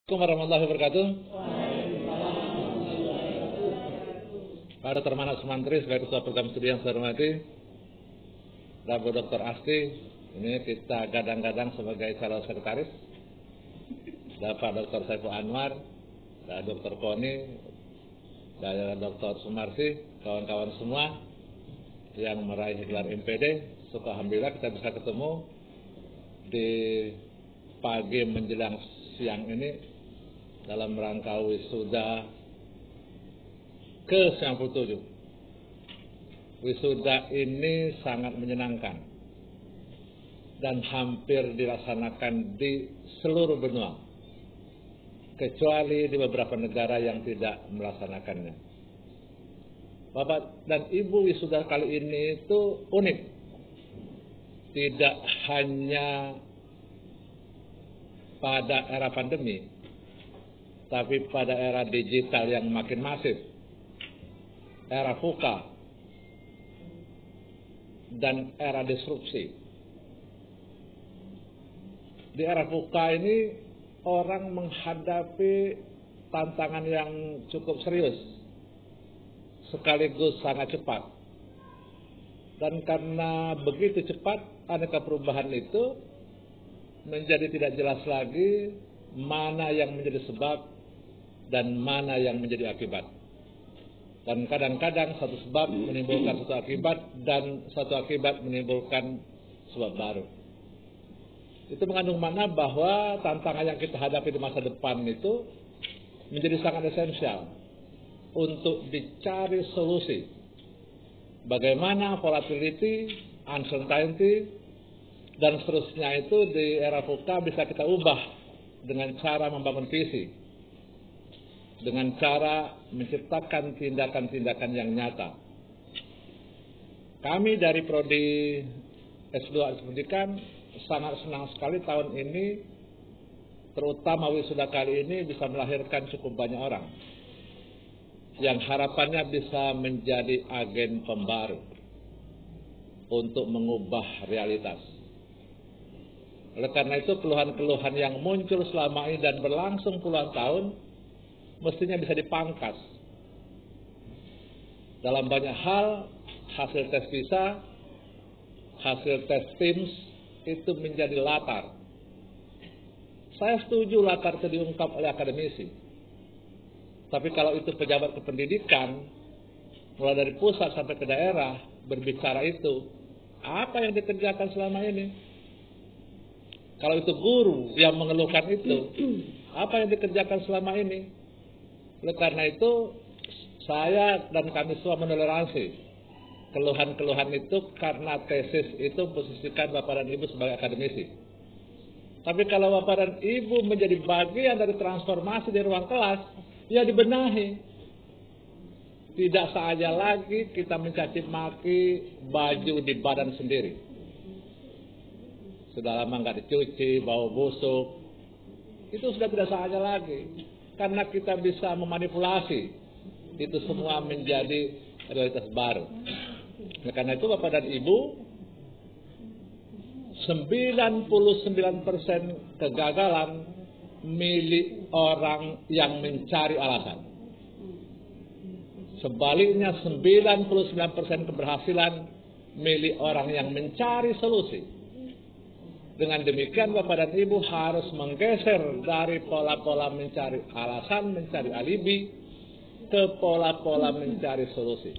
Assalamualaikum warahmatullahi wabarakatuh. Para termana semantri sebagai ketua program studi yang saya hormati, Rabu Dr. Asti, ini kita gadang-gadang sebagai calon sekretaris. Bapak Dr. Saiful Anwar, dan Dr. Koni, dan Dr. Sumarsi, kawan-kawan semua yang meraih gelar MPD. Alhamdulillah kita bisa ketemu di pagi menjelang siang ini dalam rangka wisuda ke-97. Wisuda ini sangat menyenangkan dan hampir dilaksanakan di seluruh benua, kecuali di beberapa negara yang tidak melaksanakannya. Bapak dan Ibu wisuda kali ini itu unik. Tidak hanya pada era pandemi, tapi pada era digital yang makin masif, era VUCA, dan era disrupsi. Di era VUCA ini orang menghadapi tantangan yang cukup serius, sekaligus sangat cepat. Dan karena begitu cepat, aneka perubahan itu menjadi tidak jelas lagi mana yang menjadi sebab dan mana yang menjadi akibat. Dan kadang-kadang satu sebab menimbulkan satu akibat dan satu akibat menimbulkan sebab baru. Itu mengandung makna bahwa tantangan yang kita hadapi di masa depan itu menjadi sangat esensial untuk dicari solusi. Bagaimana volatility, uncertainty, dan seterusnya itu di era VUCA bisa kita ubah dengan cara membangun visi, dengan cara menciptakan tindakan-tindakan yang nyata. Kami dari Prodi S2 Pendidikan sangat senang sekali tahun ini, terutama wisuda kali ini bisa melahirkan cukup banyak orang yang harapannya bisa menjadi agen pembaru untuk mengubah realitas. Oleh karena itu keluhan-keluhan yang muncul selama ini dan berlangsung puluhan tahun mestinya bisa dipangkas. Dalam banyak hal, hasil tes PISA, hasil tes TIMSS itu menjadi latar. Saya setuju latar itu diungkap oleh akademisi. Tapi kalau itu pejabat kependidikan, mulai dari pusat sampai ke daerah, berbicara itu, apa yang dikerjakan selama ini? Kalau itu guru yang mengeluhkan itu, apa yang dikerjakan selama ini? Oleh karena itu, saya dan kami semua menoleransi keluhan-keluhan itu karena tesis itu posisikan Bapak dan Ibu sebagai akademisi. Tapi kalau Bapak dan Ibu menjadi bagian dari transformasi di ruang kelas, ya dibenahi. Tidak saja lagi kita mencaci maki baju di badan sendiri. Sudah lama nggak dicuci, bau busuk. Itu sudah tidak saja lagi. Karena kita bisa memanipulasi. Itu semua menjadi realitas baru. Nah, karena itu Bapak dan Ibu, 99% kegagalan milik orang yang mencari alasan. Sebaliknya 99% keberhasilan milik orang yang mencari solusi. Dengan demikian Bapak dan Ibu harus menggeser dari pola-pola mencari alasan, mencari alibi, ke pola-pola mencari solusi.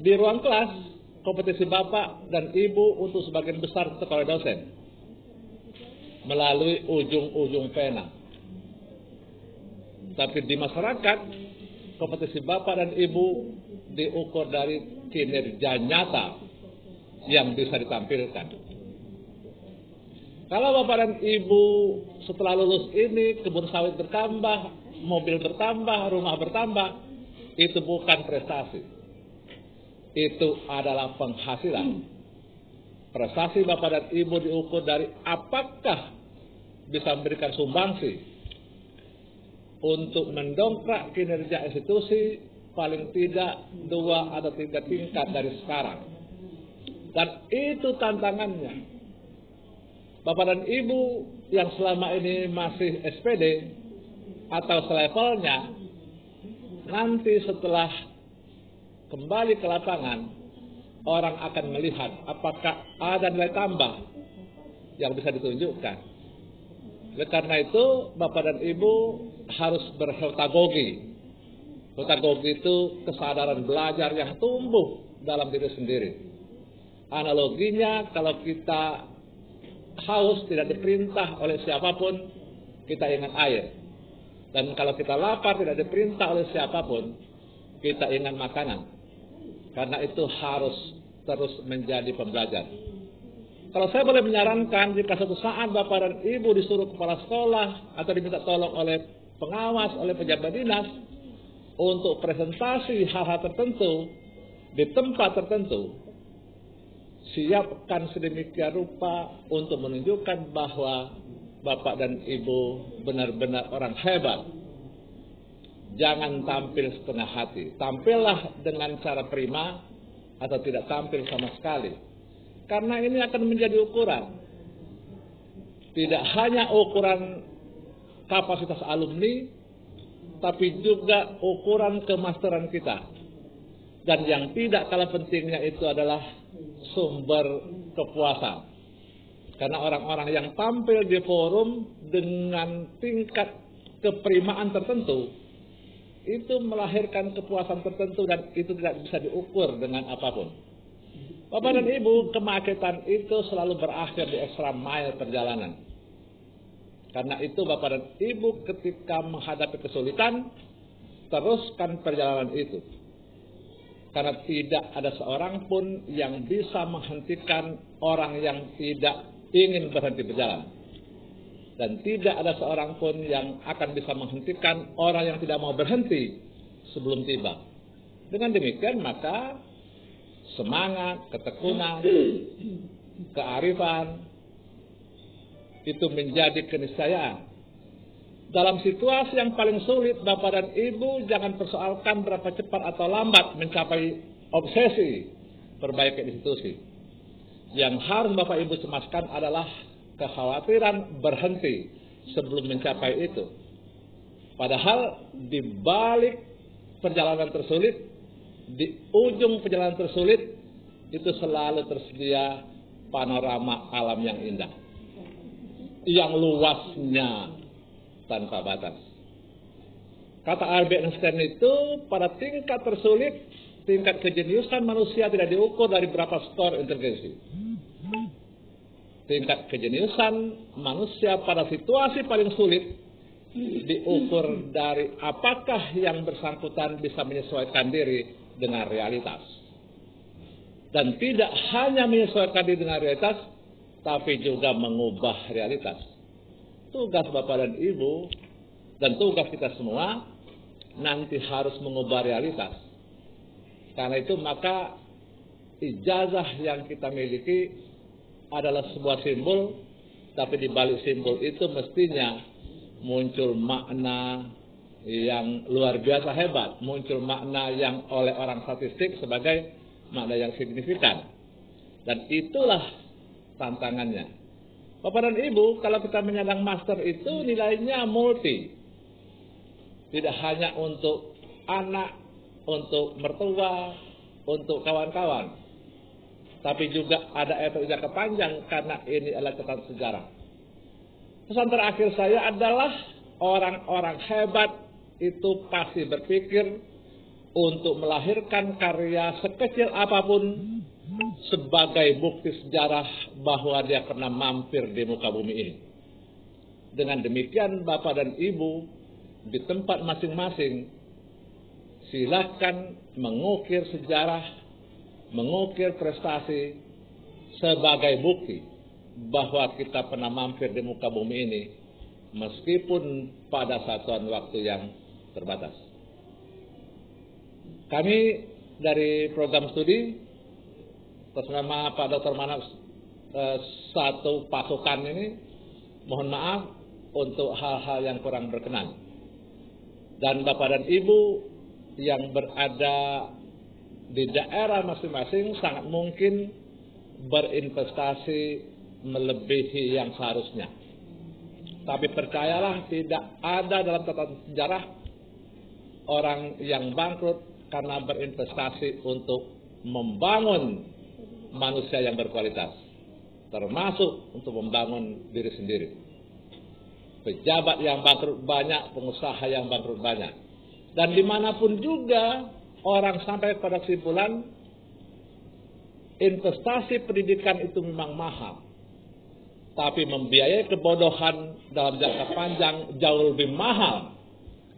Di ruang kelas, kompetisi Bapak dan Ibu untuk sebagian besar sekolah dosen melalui ujung-ujung pena. Tapi di masyarakat, kompetisi Bapak dan Ibu diukur dari kinerja nyata yang bisa ditampilkan. Kalau Bapak dan Ibu setelah lulus ini kebun sawit bertambah, mobil bertambah, rumah bertambah, itu bukan prestasi. Itu adalah penghasilan. Prestasi Bapak dan Ibu diukur dari apakah bisa memberikan sumbangsi untuk mendongkrak kinerja institusi paling tidak 2 atau 3 tingkat dari sekarang. Dan itu tantangannya. Bapak dan Ibu yang selama ini masih SPD atau selevelnya, nanti setelah kembali ke lapangan, orang akan melihat apakah ada nilai tambah yang bisa ditunjukkan. Oleh karena itu, Bapak dan Ibu harus berheutagogi. Heutagogi itu kesadaran belajar yang tumbuh dalam diri sendiri. Analoginya, kalau kita haus tidak diperintah oleh siapapun, kita ingat air. Dan kalau kita lapar tidak diperintah oleh siapapun, kita ingat makanan. Karena itu harus terus menjadi pembelajar. Kalau saya boleh menyarankan, jika suatu saat Bapak dan Ibu disuruh kepala sekolah atau diminta tolong oleh pengawas, oleh pejabat dinas untuk presentasi hal-hal tertentu di tempat tertentu, siapkan sedemikian rupa untuk menunjukkan bahwa Bapak dan Ibu benar-benar orang hebat. Jangan tampil setengah hati. Tampillah dengan cara prima atau tidak tampil sama sekali. Karena ini akan menjadi ukuran. Tidak hanya ukuran kapasitas alumni, tapi juga ukuran kemasteran kita. Dan yang tidak kalah pentingnya itu adalah sumber kepuasan. Karena orang-orang yang tampil di forum dengan tingkat keprimaan tertentu, itu melahirkan kepuasan tertentu dan itu tidak bisa diukur dengan apapun. Bapak dan Ibu, kemacetan itu selalu berakhir di extra mile perjalanan. Karena itu Bapak dan Ibu ketika menghadapi kesulitan, teruskan perjalanan itu. Karena tidak ada seorang pun yang bisa menghentikan orang yang tidak ingin berhenti berjalan. Dan tidak ada seorang pun yang akan bisa menghentikan orang yang tidak mau berhenti sebelum tiba. Dengan demikian maka semangat, ketekunan, kearifan itu menjadi keniscayaan. Dalam situasi yang paling sulit, Bapak dan Ibu jangan persoalkan berapa cepat atau lambat mencapai obsesi perbaiki institusi. Yang harus Bapak Ibu cemaskan adalah kekhawatiran berhenti sebelum mencapai itu. Padahal di balik perjalanan tersulit, di ujung perjalanan tersulit, itu selalu tersedia panorama alam yang indah, yang luasnya tanpa batas. Kata Albert Einstein itu, pada tingkat tersulit, tingkat kejeniusan manusia tidak diukur dari berapa skor inteligensi. Tingkat kejeniusan manusia pada situasi paling sulit diukur dari apakah yang bersangkutan bisa menyesuaikan diri dengan realitas. Dan tidak hanya menyesuaikan diri dengan realitas, tapi juga mengubah realitas. Tugas Bapak dan Ibu dan tugas kita semua nanti harus mengubah realitas. Karena itu maka ijazah yang kita miliki adalah sebuah simbol, tapi di balik simbol itu mestinya muncul makna yang luar biasa hebat, muncul makna yang oleh orang statistik sebagai makna yang signifikan. Dan itulah tantangannya. Bapak dan Ibu, kalau kita menyandang master itu nilainya multi. Tidak hanya untuk anak, untuk mertua, untuk kawan-kawan. Tapi juga ada efek jangka panjang karena ini adalah catatan sejarah. Pesan terakhir saya adalah orang-orang hebat itu pasti berpikir untuk melahirkan karya sekecil apapun sebagai bukti sejarah bahwa dia pernah mampir di muka bumi ini. Dengan demikian Bapak dan Ibu di tempat masing-masing silakan mengukir sejarah, mengukir prestasi sebagai bukti bahwa kita pernah mampir di muka bumi ini meskipun pada satuan waktu yang terbatas. Kami dari program studi atas nama Pak Dr. Manap satu pasukan ini mohon maaf untuk hal-hal yang kurang berkenan. Dan Bapak dan Ibu yang berada di daerah masing-masing sangat mungkin berinvestasi melebihi yang seharusnya. Tapi percayalah, tidak ada dalam catatan sejarah orang yang bangkrut karena berinvestasi untuk membangun manusia yang berkualitas, termasuk untuk membangun diri sendiri. Pejabat yang bangkrut banyak, pengusaha yang bangkrut banyak. Dan dimanapun juga orang sampai pada kesimpulan investasi pendidikan itu memang mahal, tapi membiayai kebodohan dalam jangka panjang jauh lebih mahal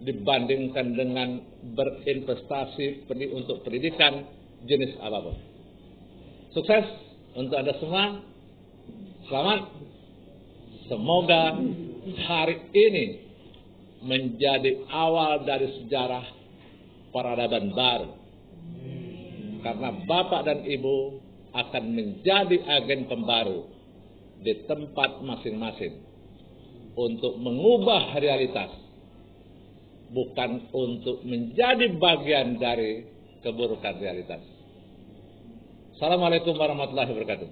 dibandingkan dengan berinvestasi untuk pendidikan jenis apapun. Sukses untuk Anda semua. Selamat. Semoga hari ini menjadi awal dari sejarah peradaban baru. Karena Bapak dan Ibu akan menjadi agen pembaru di tempat masing-masing untuk mengubah realitas, bukan untuk menjadi bagian dari keburukan realitas. Assalamualaikum warahmatullahi wabarakatuh.